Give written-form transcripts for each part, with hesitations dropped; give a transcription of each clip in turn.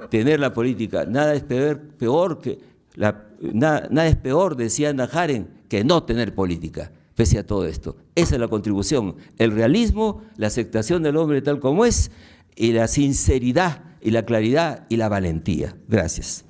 tener la política. Nada es peor, decía Hannah Arendt, que no tener política, pese a todo esto. Esa es la contribución, el realismo, la aceptación del hombre tal como es, y la sinceridad, y la claridad, y la valentía. Gracias.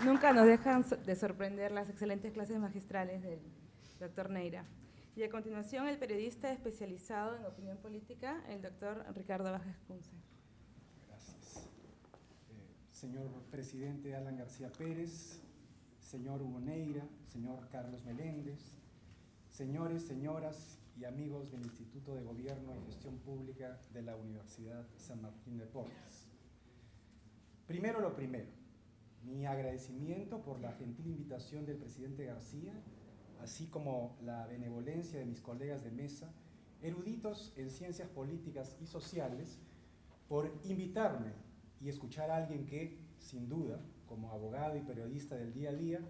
Nunca nos dejan de sorprender las excelentes clases magistrales del doctor Neira. Y a continuación, el periodista especializado en opinión política, el doctor Ricardo Vázquez Kunze. Gracias. Señor presidente Alan García Pérez, señor Hugo Neira, señor Carlos Meléndez, señores, señoras y amigos del Instituto de Gobierno y Gestión Pública de la Universidad San Martín de Porres. Primero lo primero. Mi agradecimiento por la gentil invitación del presidente García, así como la benevolencia de mis colegas de mesa, eruditos en ciencias políticas y sociales, por invitarme y escuchar a alguien que, sin duda, como abogado y periodista del día a día,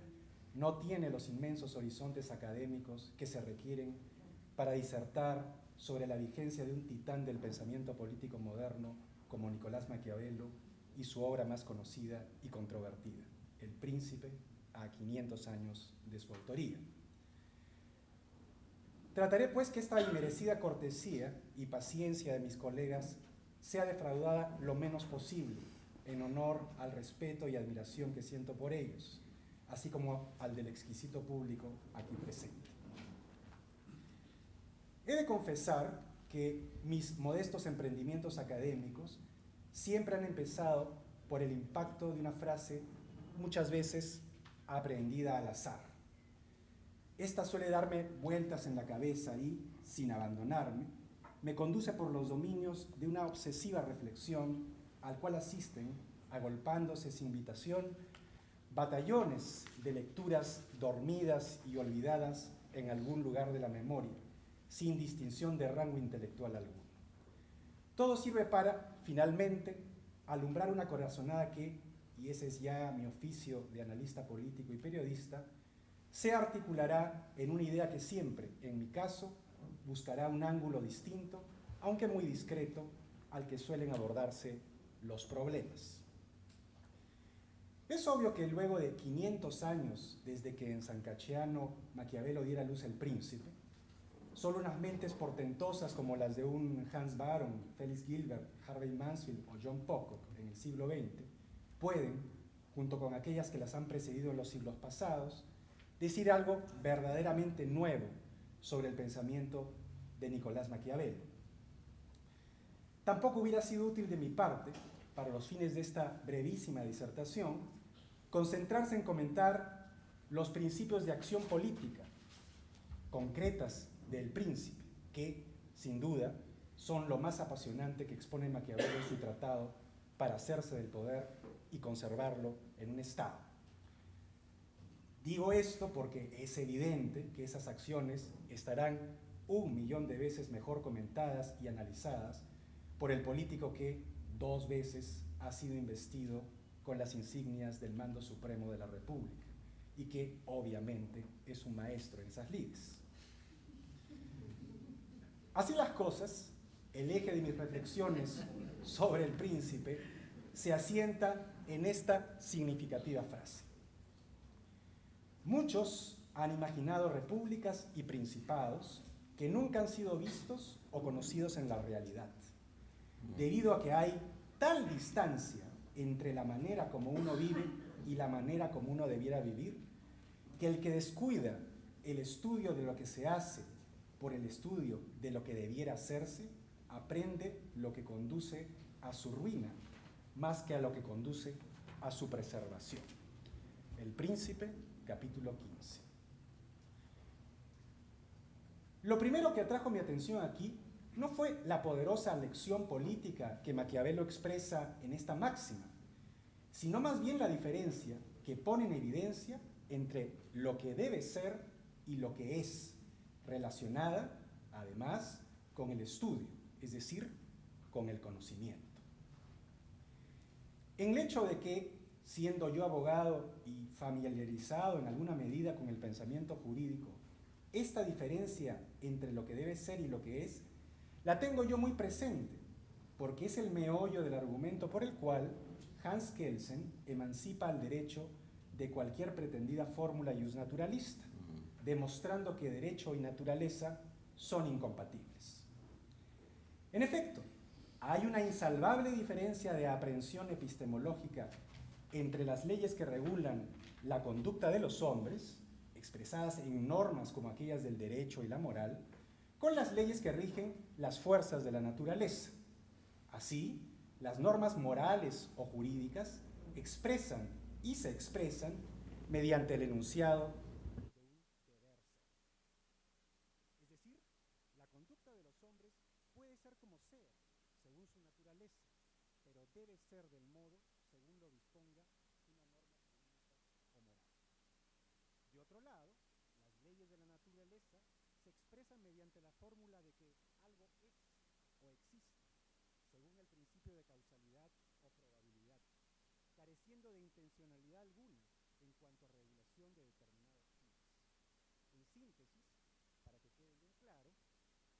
no tiene los inmensos horizontes académicos que se requieren para disertar sobre la vigencia de un titán del pensamiento político moderno como Nicolás Maquiavelo y su obra más conocida y controvertida, El Príncipe, a 500 años de su autoría. Trataré pues que esta inmerecida cortesía y paciencia de mis colegas sea defraudada lo menos posible, en honor al respeto y admiración que siento por ellos, así como al del exquisito público aquí presente. He de confesar que mis modestos emprendimientos académicos siempre han empezado por el impacto de una frase muchas veces aprendida al azar. Esta suele darme vueltas en la cabeza y, sin abandonarme, me conduce por los dominios de una obsesiva reflexión al cual asisten, agolpándose sin invitación, batallones de lecturas dormidas y olvidadas en algún lugar de la memoria, sin distinción de rango intelectual alguno. Todo sirve para, finalmente, alumbrar una corazonada que, y ese es ya mi oficio de analista político y periodista, se articulará en una idea que siempre, en mi caso, buscará un ángulo distinto, aunque muy discreto, al que suelen abordarse los problemas. Es obvio que luego de 500 años desde que en San Cachiano Maquiavelo diera a luz El Príncipe, solo unas mentes portentosas como las de un Hans Baron, Felix Gilbert, Harvey Mansfield o John Pocock en el siglo XX pueden, junto con aquellas que las han precedido en los siglos pasados, decir algo verdaderamente nuevo sobre el pensamiento de Nicolás Maquiavelo. Tampoco hubiera sido útil de mi parte, para los fines de esta brevísima disertación, concentrarse en comentar los principios de acción política concretas del Príncipe, que, sin duda, son lo más apasionante que expone Maquiavelo en su tratado para hacerse del poder y conservarlo en un Estado. Digo esto porque es evidente que esas acciones estarán 1.000.000 de veces mejor comentadas y analizadas por el político que 2 veces ha sido investido con las insignias del mando supremo de la República y que, obviamente, es un maestro en esas lides. Así las cosas, el eje de mis reflexiones sobre El Príncipe se asienta en esta significativa frase. Muchos han imaginado repúblicas y principados que nunca han sido vistos o conocidos en la realidad, debido a que hay tal distancia entre la manera como uno vive y la manera como uno debiera vivir, que el que descuida el estudio de lo que se hace por el estudio de lo que debiera hacerse, aprende lo que conduce a su ruina, más que a lo que conduce a su preservación. El Príncipe, capítulo 15. Lo primero que atrajo mi atención aquí no fue la poderosa lección política que Maquiavelo expresa en esta máxima, sino más bien la diferencia que pone en evidencia entre lo que debe ser y lo que es, relacionada, además, con el estudio, es decir, con el conocimiento. En el hecho de que siendo yo abogado y familiarizado en alguna medida con el pensamiento jurídico, esta diferencia entre lo que debe ser y lo que es, la tengo yo muy presente, porque es el meollo del argumento por el cual Hans Kelsen emancipa al derecho de cualquier pretendida fórmula iusnaturalista, demostrando que derecho y naturaleza son incompatibles. En efecto, hay una insalvable diferencia de aprehensión epistemológica entre las leyes que regulan la conducta de los hombres, expresadas en normas como aquellas del derecho y la moral, con las leyes que rigen las fuerzas de la naturaleza. Así, las normas morales o jurídicas expresan y se expresan mediante el enunciado de un deber ser. Es decir, la conducta de los hombres puede ser como sea, según su naturaleza, pero debe ser del modo según lo disponga una norma jurídica o moral. De otro lado, las leyes de la naturaleza se expresan mediante la fórmula de que algo es o existe, según el principio de causalidad o probabilidad, careciendo de intencionalidad alguna en cuanto a regulación de determinados fines. En síntesis, para que quede bien claro,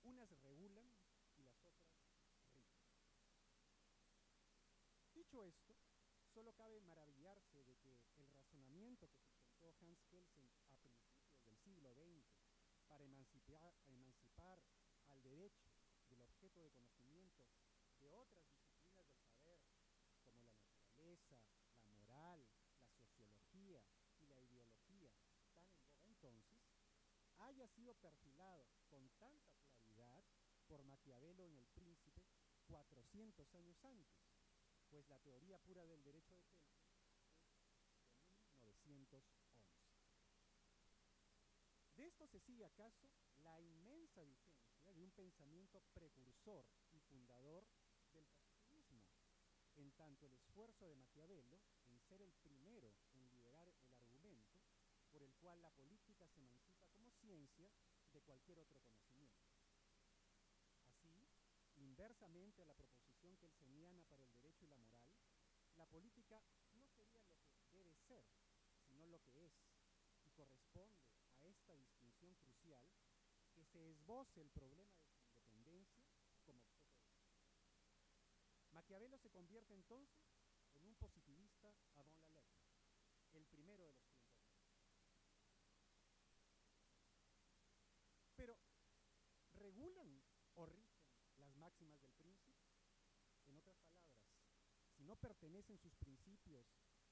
unas regulan y las otras rigen. Dicho esto, solo cabe maravillarse de que el razonamiento que sustentó Hans Kelsen a principios del siglo XX para emancipar al derecho del objeto de conocimiento de otras disciplinas del saber, como la naturaleza, la moral, la sociología y la ideología, tan en boga entonces, haya sido perfilado con tanta claridad por Maquiavelo en El Príncipe 400 años antes, pues la teoría pura del derecho de Kelsen es de 1911. De esto se sigue acaso la inmensa vigencia de un pensamiento precursor y fundador del positivismo, en tanto el esfuerzo de Maquiavelo en ser el primero en liberar el argumento por el cual la política se emancipa como ciencia de cualquier otro conocimiento. Así, inversamente a la proposición kelseniana para el derecho y la moral, la política no sería lo que debe ser, sino lo que es, y corresponde a esta distinción crucial que se esboce el problema de su independencia como objeto de estudio. Maquiavelo se convierte entonces en un positivista avant la lettre, el primero de los tiempos modernos. Pero, ¿regulan o rigen las máximas del príncipe? En otras palabras, si no pertenecen sus principios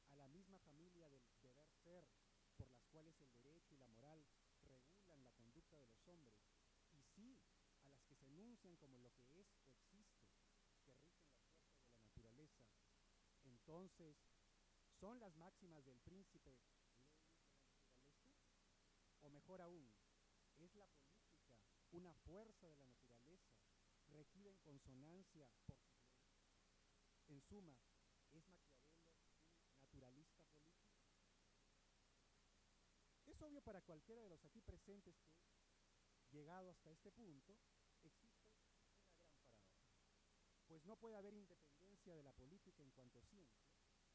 a la misma familia del deber ser, por las cuales el derecho y la moral regulan la conducta de los hombres, y sí a las que se enuncian como lo que es o existe, que rigen las fuerzas de la naturaleza, entonces, ¿son las máximas del príncipe leyes de la naturaleza? O mejor aún, ¿es la política una fuerza de la naturaleza regida en consonancia por sus leyes? En suma, ¿es Maquiavelo un naturalista político? Es obvio para cualquiera de los aquí presentes que, llegado hasta este punto, existe una gran paradoja, pues no puede haber independencia de la política en cuanto ciencia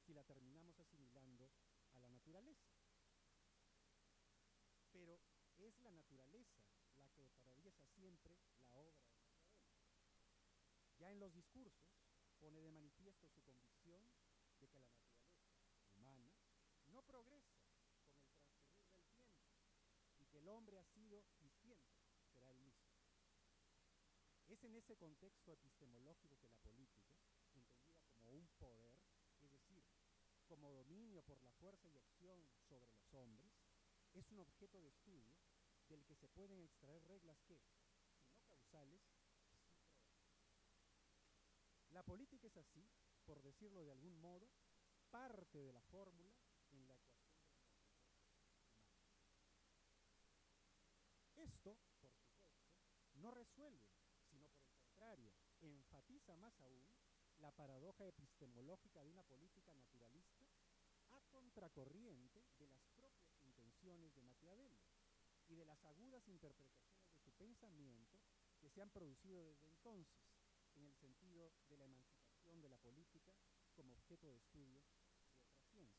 si la terminamos asimilando a la naturaleza. Pero es la naturaleza la que atraviesa siempre la obra de Maquiavelo. Ya en los discursos pone de manifiesto su convicción de que la naturaleza humana no progresa con el transcurrir del tiempo y que el hombre ha sido y siempre será el mismo. Es en ese contexto epistemológico que la política, entendida como un poder, es decir, como dominio por la fuerza y opción sobre los hombres, es un objeto de estudio del que se pueden extraer reglas que, si no causales, sí probales. La política es así, por decirlo de algún modo, parte de la fórmula en la ecuación del computer humano. Esto, por supuesto, no resuelve, sino por el contrario, enfatiza más aún la paradoja epistemológica de una política naturalista a contracorriente de las propias intenciones de Maquiavelo y de las agudas interpretaciones de su pensamiento que se han producido desde entonces en el sentido de la emancipación de la política como objeto de estudio de otra ciencia.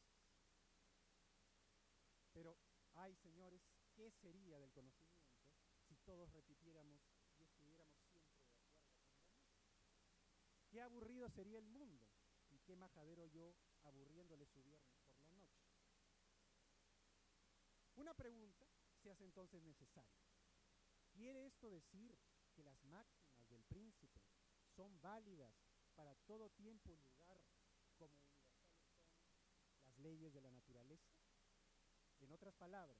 Pero, ay, señores, ¿qué sería del conocimiento si todos repitiéramos y estuviéramos siempre de acuerdo con lo mismo? Qué aburrido sería el mundo y qué majadero yo aburriéndole su viernes por la noche. Una pregunta se hace entonces necesaria. ¿Quiere esto decir que las máximas del príncipe son válidas para todo tiempo y lugar como universales son las leyes de la naturaleza? En otras palabras,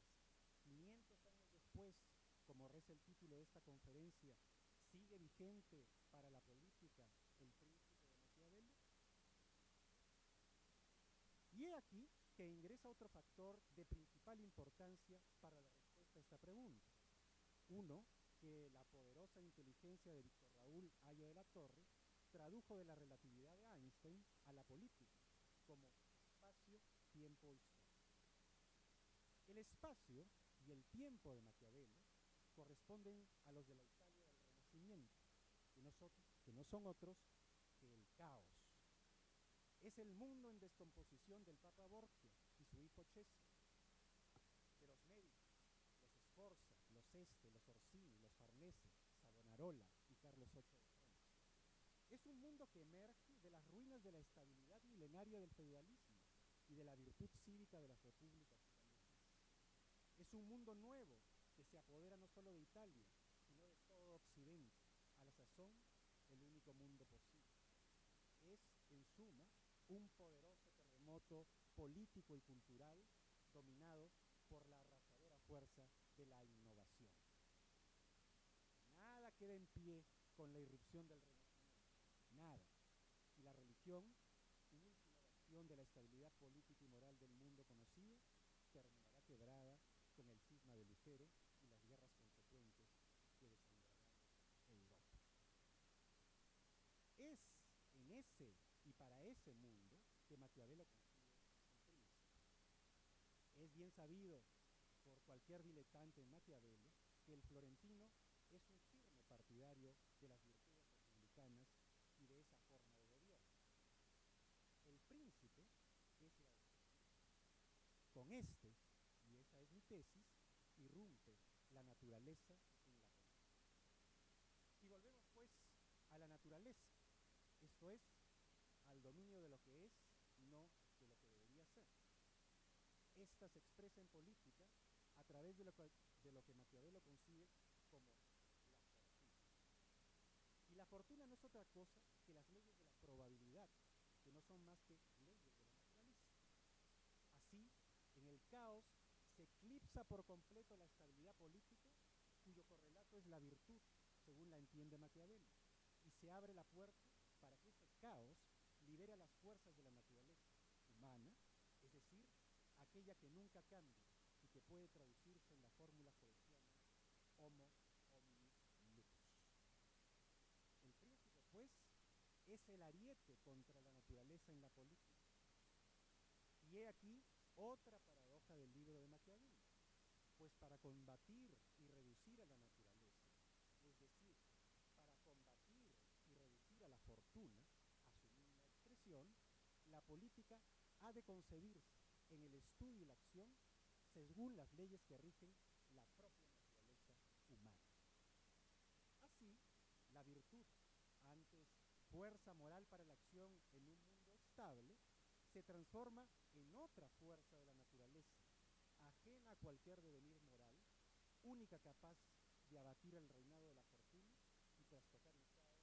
500 años después, como reza el título de esta conferencia, ¿sigue vigente para la política el príncipe de Maquiavelo? Y he aquí que ingresa otro factor de principal importancia para la respuesta a esta pregunta. Uno, que la poderosa inteligencia de Víctor Raúl Haya de la Torre tradujo de la relatividad de Einstein a la política, como espacio, tiempo, historia. El espacio y el tiempo de Maquiavelo corresponden a los de la Italia del Renacimiento, que no son otros que el caos. Es el mundo en descomposición del Papa Borgia y su hijo Cesio, de los Médicos, los Sforza, los Este, los Orsini, los Farnese, Savonarola y Carlos VIII de Francia. Es un mundo que emerge de las ruinas de la estabilidad milenaria del feudalismo y de la virtud cívica de las repúblicas italianas. Es un mundo nuevo que se apodera no solo de Italia, sino de todo Occidente, a la sazón el único mundo posible. Es, en suma, un poderoso terremoto político y cultural dominado por la arrasadora fuerza de la innovación. Nada queda en pie con la irrupción del Renacimiento, nada. Y la religión, última bastión de la estabilidad política y moral del mundo conocido, terminará quebrada con el cisma de Lutero y las guerras consecuentes que desangrarán Europa. Es en ese y para ese mundo que Maquiavelo consigue el príncipe. Es bien sabido por cualquier diletante en Maquiavelo que el florentino es un firme partidario de las virtudes republicanas y de esa forma de gobierno. El príncipe es la excepción. Con este, y esa es mi tesis, irrumpe la naturaleza en la política. Y volvemos pues a la naturaleza, esto es, al dominio de lo que es, no de lo que debería ser. Esta se expresa en política a través de lo que Maquiavelo concibe como la fortuna. Y la fortuna no es otra cosa que las leyes de la probabilidad, que no son más que leyes de la naturaleza. Así, en el caos se eclipsa por completo la estabilidad política, cuyo correlato es la virtud, según la entiende Maquiavelo, y se abre la puerta para que ese caos libere a las fuerzas de la naturaleza humana, es decir, aquella que nunca cambia y que puede traducirse en la fórmula freudiana homo homini lupus. El príncipe, pues, es el ariete contra la naturaleza en la política. Y he aquí otra paradoja del libro de Maquiavelo, pues para combatir y reducir a la naturaleza, es decir, para combatir y reducir a la fortuna, a su mínima expresión, la política ha de concebirse en el estudio y la acción según las leyes que rigen la propia naturaleza humana. Así, la virtud, antes fuerza moral para la acción en un mundo estable, se transforma en otra fuerza de la naturaleza, ajena a cualquier devenir moral, única capaz de abatir el reinado de la fortuna y trastocar el caos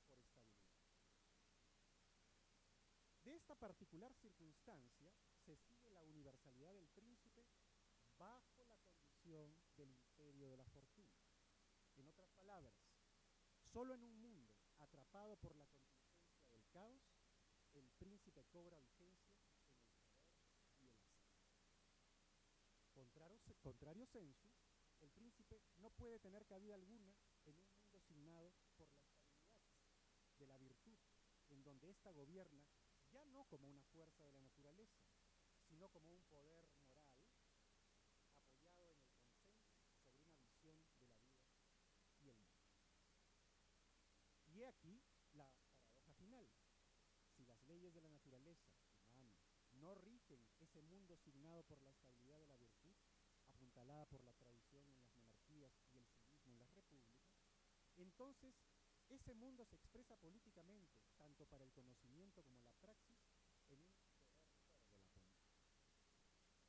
por estabilidad. De esta particular circunstancia se sigue la universalidad del príncipe bajo la condición del imperio de la fortuna. En otras palabras, solo en un mundo atrapado por la contingencia del caos, el príncipe cobra vigencia en el poder y el hacer. Contrario sensu, el príncipe no puede tener cabida alguna en un mundo signado por la estabilidad de la virtud, en donde ésta gobierna ya no como una fuerza de la naturaleza, sino como un poder moral apoyado en el consenso sobre una visión de la vida y el mundo. Y he aquí la paradoja final. Si las leyes de la naturaleza humana no rigen ese mundo signado por la estabilidad de la virtud, entonces ese mundo se expresa políticamente, tanto para el conocimiento como la praxis, en un poder sobre la política.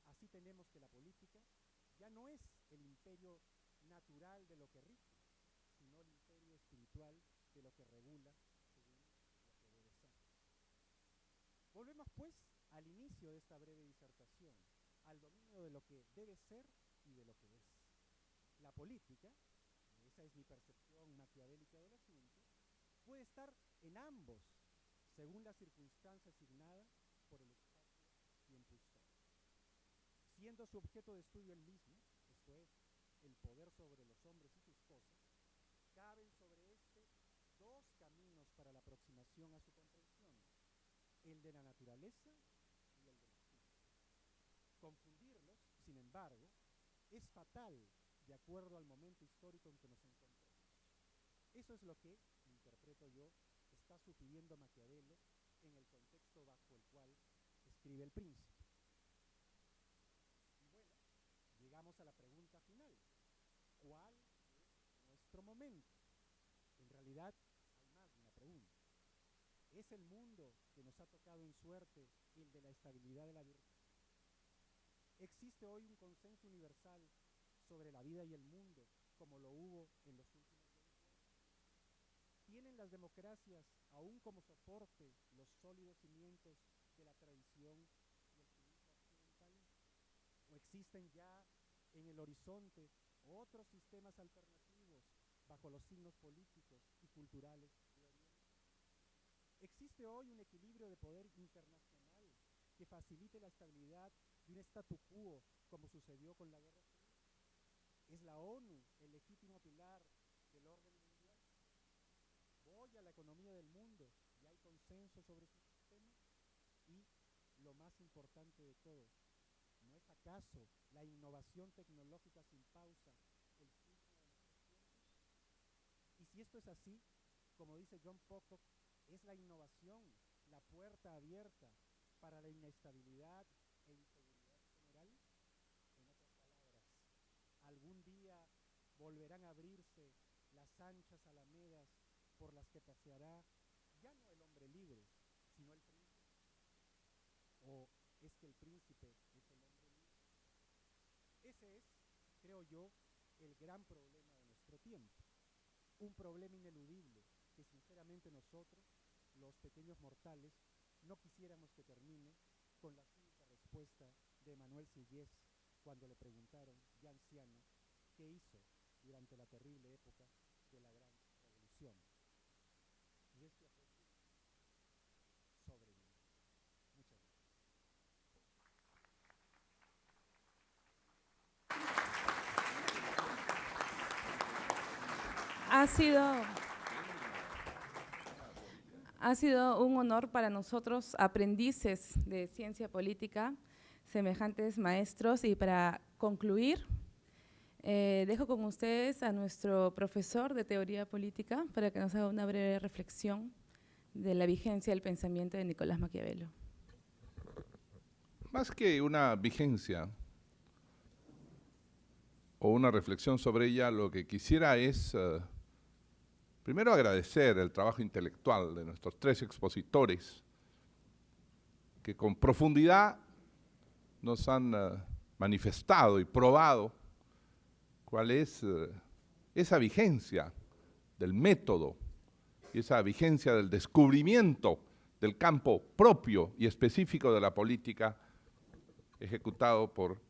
Así tenemos que la política ya no es el imperio natural de lo que rige, sino el imperio espiritual de lo que regula según lo que debe ser. Volvemos pues al inicio de esta breve disertación, al dominio de lo que debe ser y de lo que es. La política, esa es mi percepción maquiavélica del asunto, puede estar en ambos, según la circunstancia asignada por el espacio-tiempo histórico. Siendo su objeto de estudio el mismo, esto es, el poder sobre los hombres y sus cosas, caben sobre este dos caminos para la aproximación a su comprensión, el de la naturaleza y el del espíritu. Confundirlos, sin embargo, es fatal de acuerdo al momento histórico en que nos encontramos. Eso es lo que, interpreto yo, está sugiriendo Maquiavelo en el contexto bajo el cual escribe El Príncipe. Y bueno, llegamos a la pregunta final. ¿Cuál es nuestro momento? En realidad, hay más de una pregunta. ¿Es el mundo que nos ha tocado en suerte el de la estabilidad de la virtud? ¿Existe hoy un consenso universal sobre la vida y el mundo como lo hubo en los últimos 20 años? ¿Tienen las democracias aún como soporte los sólidos cimientos de la tradición y el civismo occidental? ¿O existen ya en el horizonte otros sistemas alternativos bajo los signos políticos y culturales de Oriente? ¿Existe hoy un equilibrio de poder internacional que facilite la estabilidad de un statu quo como sucedió con la Guerra Fría? ¿Es la ONU el legítimo pilar del orden mundial? ¿Voy a la economía del mundo y hay consenso sobre su sistema? Y lo más importante de todo, ¿no es acaso la innovación tecnológica sin pausa el signo de nuestros tiempos? Y si esto es así, como dice John Pocock, ¿es la innovación la puerta abierta para la inestabilidad e inseguridad general? En otras palabras, ¿algún día volverán a abrirse las anchas alamedas por las que paseará ya no el hombre libre, sino el príncipe? ¿O es que el príncipe es el hombre libre? Ese es, creo yo, el gran problema de nuestro tiempo. Un problema ineludible que sinceramente nosotros, los pequeños mortales, no quisiéramos que termine con la cínica respuesta de Manuel Sillés cuando le preguntaron, ya anciano, qué hizo durante la terrible época de la Gran Revolución. Y este apellido, sobrevivió. Muchas gracias. Ha sido un honor para nosotros, aprendices de ciencia política, semejantes maestros. Y para concluir, dejo con ustedes a nuestro profesor de teoría política para que nos haga una breve reflexión de la vigencia del pensamiento de Nicolás Maquiavelo. Más que una vigencia o una reflexión sobre ella, lo que quisiera es primero agradecer el trabajo intelectual de nuestros tres expositores que con profundidad nos han manifestado y probado cuál es esa vigencia del método y esa vigencia del descubrimiento del campo propio y específico de la política ejecutado por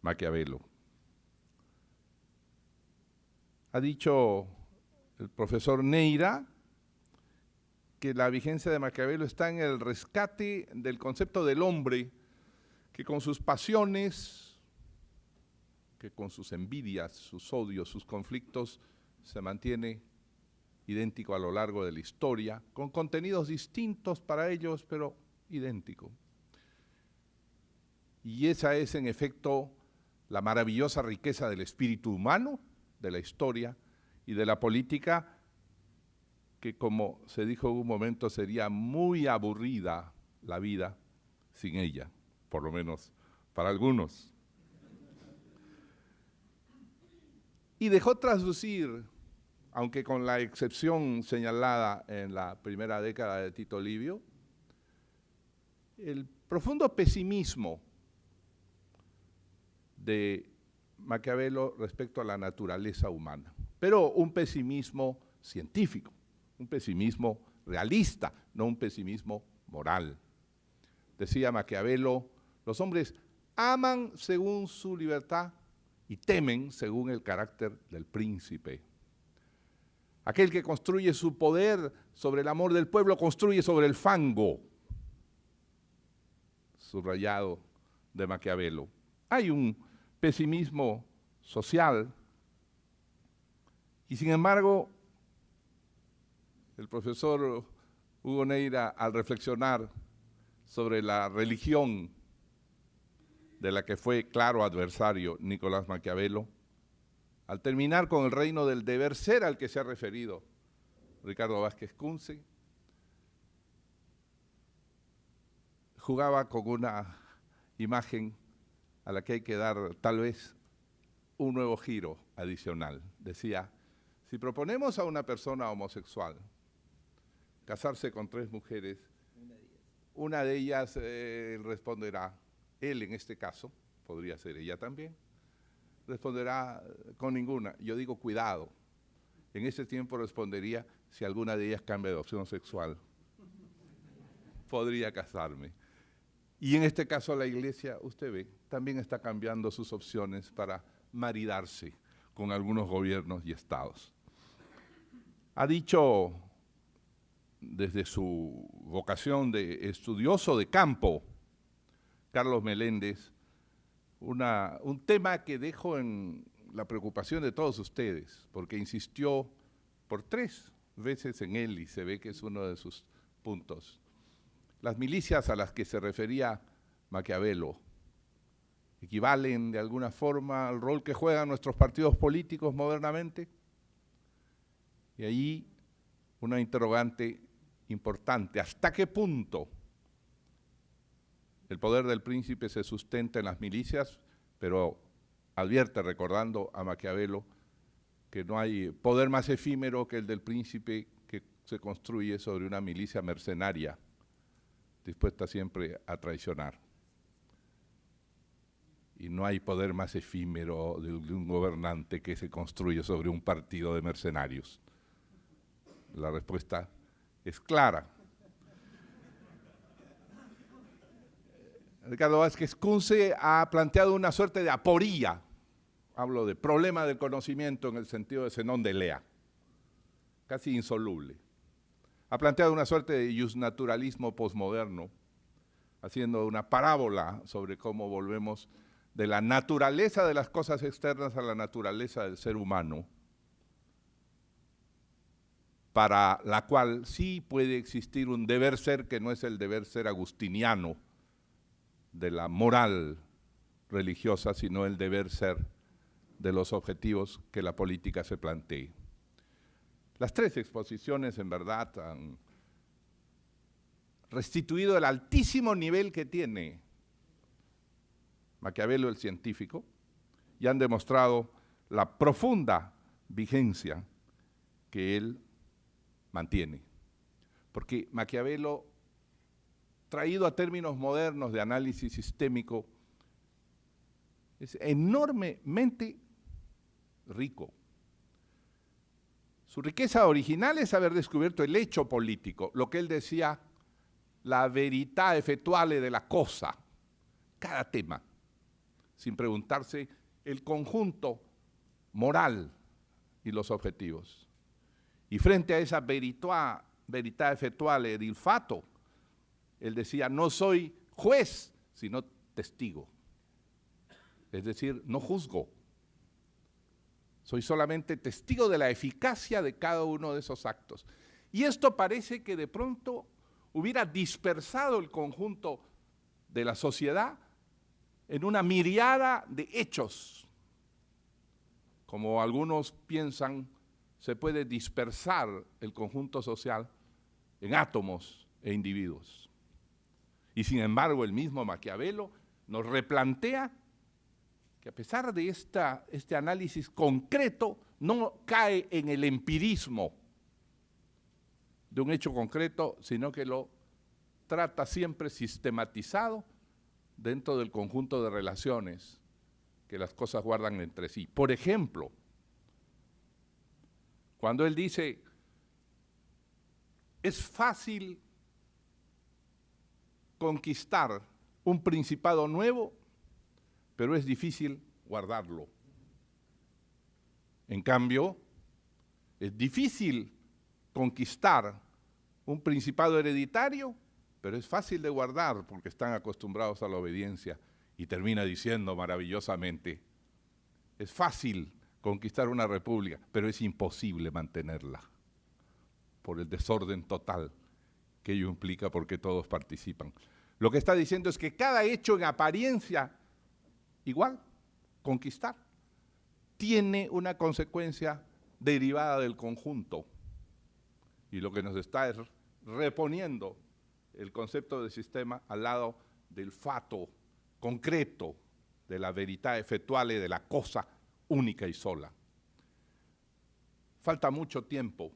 Maquiavelo. Ha dicho el profesor Neira que la vigencia de Maquiavelo está en el rescate del concepto del hombre, que con sus pasiones, que con sus envidias, sus odios, sus conflictos, se mantiene idéntico a lo largo de la historia, con contenidos distintos para ellos, pero idéntico. Y esa es, en efecto, la maravillosa riqueza del espíritu humano, de la historia y de la política, que, como se dijo en un momento, sería muy aburrida la vida sin ella, por lo menos para algunos. Y dejó traslucir aunque con la excepción señalada en la primera década de Tito Livio, el profundo pesimismo de Maquiavelo respecto a la naturaleza humana, pero un pesimismo científico, un pesimismo realista, no un pesimismo moral. Decía Maquiavelo, los hombres aman según su libertad y temen según el carácter del príncipe. Aquel que construye su poder sobre el amor del pueblo, construye sobre el fango. Subrayado de Maquiavelo. Hay un pesimismo social y sin embargo el profesor Hugo Neira, al reflexionar sobre la religión de la que fue claro adversario Nicolás Maquiavelo, al terminar con el reino del deber ser al que se ha referido Ricardo Vázquez Kunze, jugaba con una imagen a la que hay que dar tal vez un nuevo giro adicional. Decía, si proponemos a una persona homosexual casarse con 3 mujeres, una de ellas responderá, él en este caso, podría ser ella también, responderá con ninguna. Yo digo, cuidado, en ese tiempo respondería, si alguna de ellas cambia de opción sexual, podría casarme. Y en este caso la Iglesia, usted ve, también está cambiando sus opciones para maridarse con algunos gobiernos y estados. Ha dicho, desde su vocación de estudioso de campo, Carlos Meléndez, un tema que dejo en la preocupación de todos ustedes, porque insistió por 3 veces en él y se ve que es uno de sus puntos. Las milicias a las que se refería Maquiavelo equivalen de alguna forma al rol que juegan nuestros partidos políticos modernamente. Y allí una interrogante importante, ¿hasta qué punto el poder del príncipe se sustenta en las milicias? Pero advierte, recordando a Maquiavelo, que no hay poder más efímero que el del príncipe que se construye sobre una milicia mercenaria, dispuesta siempre a traicionar. Y no hay poder más efímero de un gobernante que se construye sobre un partido de mercenarios. La respuesta es clara. Ricardo Vázquez Kunze ha planteado una suerte de aporía, hablo de problema del conocimiento en el sentido de Zenón de Lea, casi insoluble. Ha planteado una suerte de justnaturalismo posmoderno, haciendo una parábola sobre cómo volvemos de la naturaleza de las cosas externas a la naturaleza del ser humano, para la cual sí puede existir un deber ser que no es el deber ser agustiniano de la moral religiosa, sino el deber ser de los objetivos que la política se plantee. Las 3 exposiciones, en verdad, han restituido el altísimo nivel que tiene Maquiavelo el científico y han demostrado la profunda vigencia que él mantiene. Porque Maquiavelo, traído a términos modernos de análisis sistémico, es enormemente rico. Su riqueza original es haber descubierto el hecho político, lo que él decía, la verità effettuale de la cosa, cada tema, sin preguntarse el conjunto moral y los objetivos. Y frente a esa verità effettuale del fato, él decía, no soy juez, sino testigo. Es decir, no juzgo. Soy solamente testigo de la eficacia de cada uno de esos actos. Y esto parece que de pronto hubiera dispersado el conjunto de la sociedad en una miriada de hechos. Como algunos piensan, se puede dispersar el conjunto social en átomos e individuos. Y sin embargo, el mismo Maquiavelo nos replantea que a pesar de este análisis concreto, no cae en el empirismo de un hecho concreto, sino que lo trata siempre sistematizado dentro del conjunto de relaciones que las cosas guardan entre sí. Por ejemplo, cuando él dice, es fácil conquistar un principado nuevo, pero es difícil guardarlo. En cambio, es difícil conquistar un principado hereditario, pero es fácil de guardar porque están acostumbrados a la obediencia. Y termina diciendo maravillosamente, es fácil conquistar una república, pero es imposible mantenerla por el desorden total que ello implica porque todos participan. Lo que está diciendo es que cada hecho en apariencia igual, conquistar, tiene una consecuencia derivada del conjunto. Y lo que nos está es reponiendo el concepto de sistema al lado del fato concreto, de la verità effettuale, de la cosa única y sola. Falta mucho tiempo,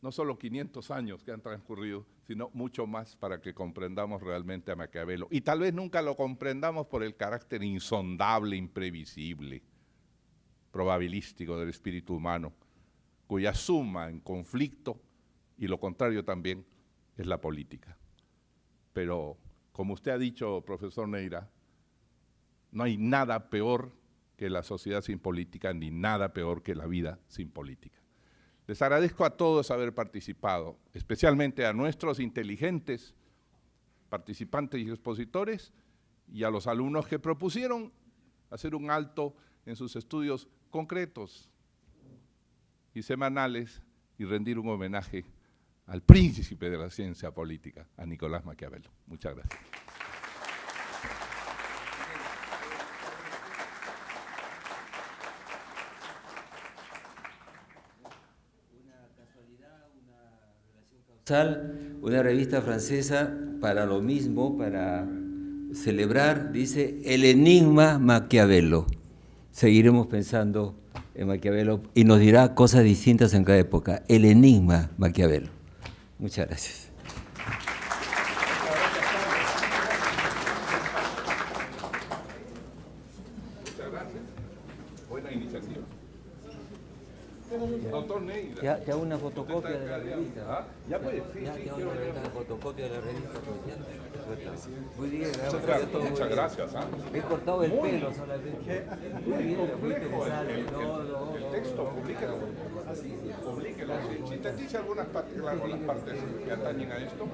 no solo 500 años que han transcurrido, sino mucho más para que comprendamos realmente a Maquiavelo. Y tal vez nunca lo comprendamos por el carácter insondable, imprevisible, probabilístico del espíritu humano, cuya suma en conflicto, y lo contrario también, es la política. Pero, como usted ha dicho, profesor Neira, no hay nada peor que la sociedad sin política, ni nada peor que la vida sin política. Les agradezco a todos haber participado, especialmente a nuestros inteligentes participantes y expositores y a los alumnos que propusieron hacer un alto en sus estudios concretos y semanales y rendir un homenaje al príncipe de la ciencia política, a Nicolás Maquiavelo. Muchas gracias. Una revista francesa para lo mismo, para celebrar, dice, el enigma Maquiavelo. Seguiremos pensando en Maquiavelo y nos dirá cosas distintas en cada época. El enigma Maquiavelo. Muchas gracias. Muchas gracias. Buena iniciativa. Doctor Neira. Te hago una fotocopia de la revista. ¿Ah? Ya puede, sí, Ya, sí. te hago una fotocopia de la revista. Muy bien, Muchas gracias. ¿Ah? he cortado el pelo solamente. Muy bien, muy interesante. El texto, publíquelo. Publíquelo. Sintetice algunas partes que atañen a esto.